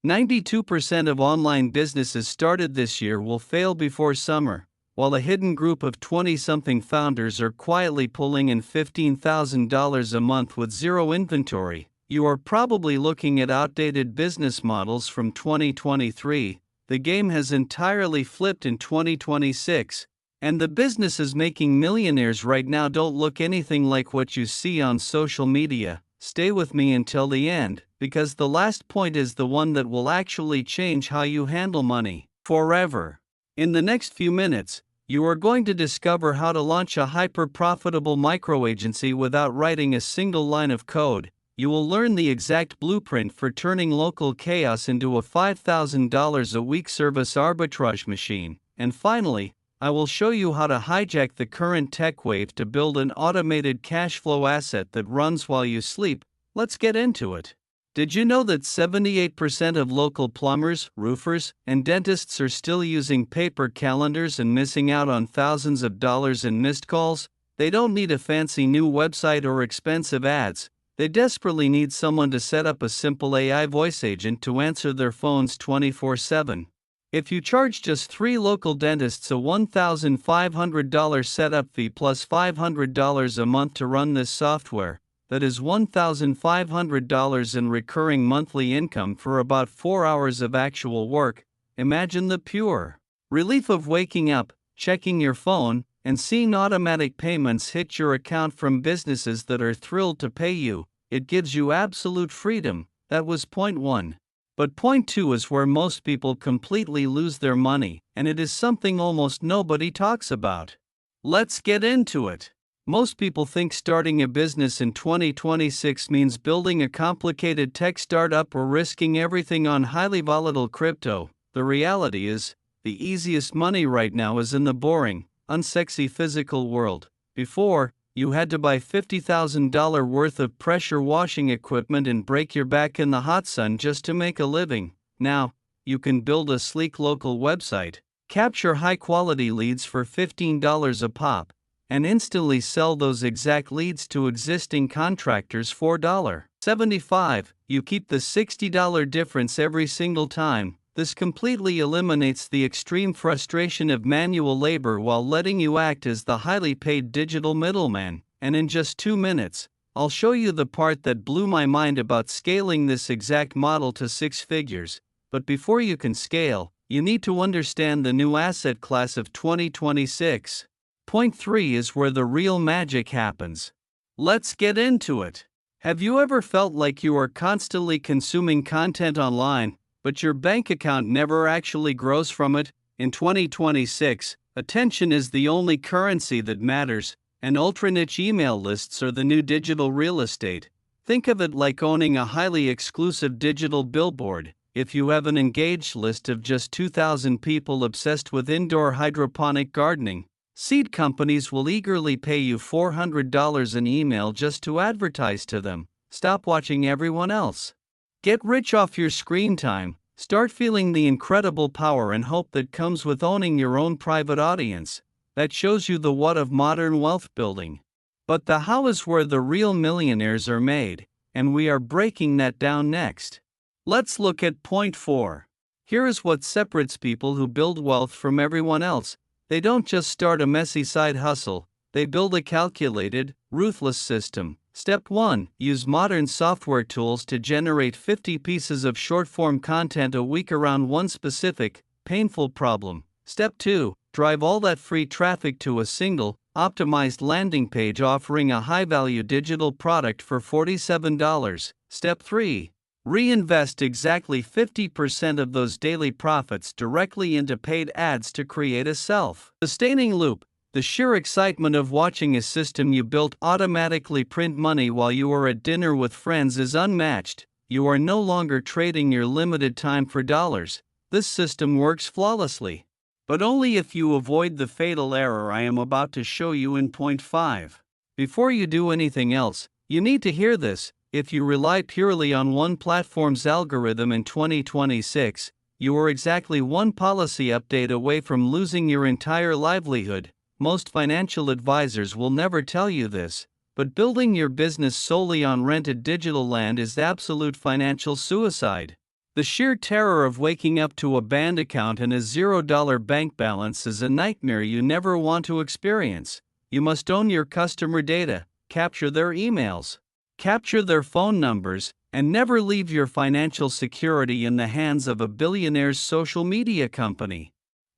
92% of online businesses started this year will fail before summer, while a hidden group of 20-something founders are quietly pulling in $15,000 a month with zero inventory. You are probably looking at outdated business models from 2023. The game has entirely flipped in 2026, and the businesses making millionaires right now don't look anything like what you see on social media. Stay with me until the end, because the last point is the one that will actually change how you handle money forever. In the next few minutes, you are going to discover how to launch a hyper-profitable microagency without writing a single line of code. You will learn the exact blueprint for turning local chaos into a $5,000 a week service arbitrage machine. And finally, I will show you how to hijack the current tech wave to build an automated cash flow asset that runs while you sleep. Let's get into it. Did you know that 78% of local plumbers, roofers, and dentists are still using paper calendars and missing out on thousands of dollars in missed calls? They don't need a fancy new website or expensive ads. They desperately need someone to set up a simple AI voice agent to answer their phones 24/7. If you charge just 3 local dentists a $1,500 setup fee plus $500 a month to run this software, that is $1,500 in recurring monthly income for about 4 hours of actual work. Imagine the pure relief of waking up, checking your phone, and seeing automatic payments hit your account from businesses that are thrilled to pay you. It gives you absolute freedom. That was point 1. But point 2 is where most people completely lose their money, and it is something almost nobody talks about. Let's get into it. Most people think starting a business in 2026 means building a complicated tech startup or risking everything on highly volatile crypto. The reality is, the easiest money right now is in the boring, unsexy physical world. Before, you had to buy $50,000 worth of pressure washing equipment and break your back in the hot sun just to make a living. Now, you can build a sleek local website, capture high-quality leads for $15 a pop, and instantly sell those exact leads to existing contractors for $1.75. You keep the $60 difference every single time. This completely eliminates the extreme frustration of manual labor while letting you act as the highly paid digital middleman. And in just 2 minutes, I'll show you the part that blew my mind about scaling this exact model to 6 figures. But before you can scale, you need to understand the new asset class of 2026. Point 3 is where the real magic happens. Let's get into it. Have you ever felt like you are constantly consuming content online, but your bank account never actually grows from it? In 2026, attention is the only currency that matters, and ultra-niche email lists are the new digital real estate. Think of it like owning a highly exclusive digital billboard. If you have an engaged list of just 2,000 people obsessed with indoor hydroponic gardening, seed companies will eagerly pay you $400 an email just to advertise to them. Stop watching everyone else. Get rich off your screen time. Start feeling the incredible power and hope that comes with owning your own private audience. That shows you the what of modern wealth building. But the how is where the real millionaires are made, and we are breaking that down next. Let's look at point 4. Here is what separates people who build wealth from everyone else. They don't just start a messy side hustle, they build a calculated, ruthless system. Step 1. Use modern software tools to generate 50 pieces of short-form content a week around one specific, painful problem. Step 2. Drive all that free traffic to a single, optimized landing page offering a high-value digital product for $47. Step 3. Reinvest exactly 50% of those daily profits directly into paid ads to create a self-sustaining loop. The sheer excitement of watching a system you built automatically print money while you are at dinner with friends is unmatched. You are no longer trading your limited time for dollars. This system works flawlessly. But only if you avoid the fatal error I am about to show you in point 5. Before you do anything else, you need to hear this. If you rely purely on one platform's algorithm in 2026, you are exactly one policy update away from losing your entire livelihood. Most financial advisors will never tell you this, but building your business solely on rented digital land is absolute financial suicide. The sheer terror of waking up to a banned account and a $0 bank balance is a nightmare you never want to experience. You must own your customer data, capture their emails, capture their phone numbers, and never leave your financial security in the hands of a billionaire's social media company.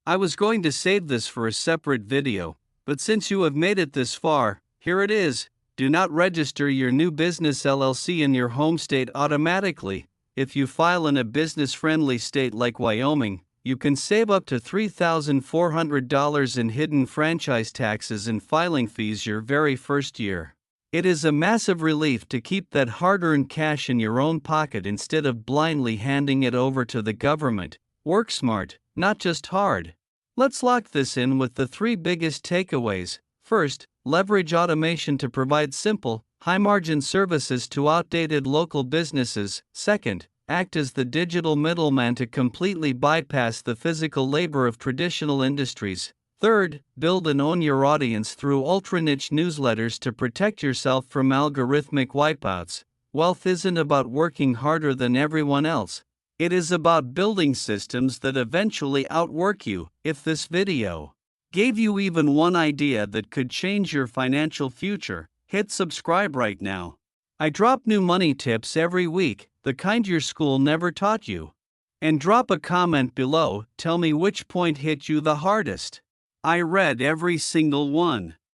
I was going to save this for a separate video, but since you have made it this far, here it is. Do not register your new business LLC in your home state automatically. If you file in a business-friendly state like Wyoming, you can save up to $3,400 in hidden franchise taxes and filing fees your very first year. It is a massive relief to keep that hard-earned cash in your own pocket instead of blindly handing it over to the government. Work smart, not just hard. Let's lock this in with the 3 biggest takeaways. First, leverage automation to provide simple, high-margin services to outdated local businesses. Second, act as the digital middleman to completely bypass the physical labor of traditional industries. Third, build and own your audience through ultra-niche newsletters to protect yourself from algorithmic wipeouts. Wealth isn't about working harder than everyone else. It is about building systems that eventually outwork you. If this video gave you even one idea that could change your financial future, hit subscribe right now. I drop new money tips every week, the kind your school never taught you. And drop a comment below, tell me which point hit you the hardest. I read every single one.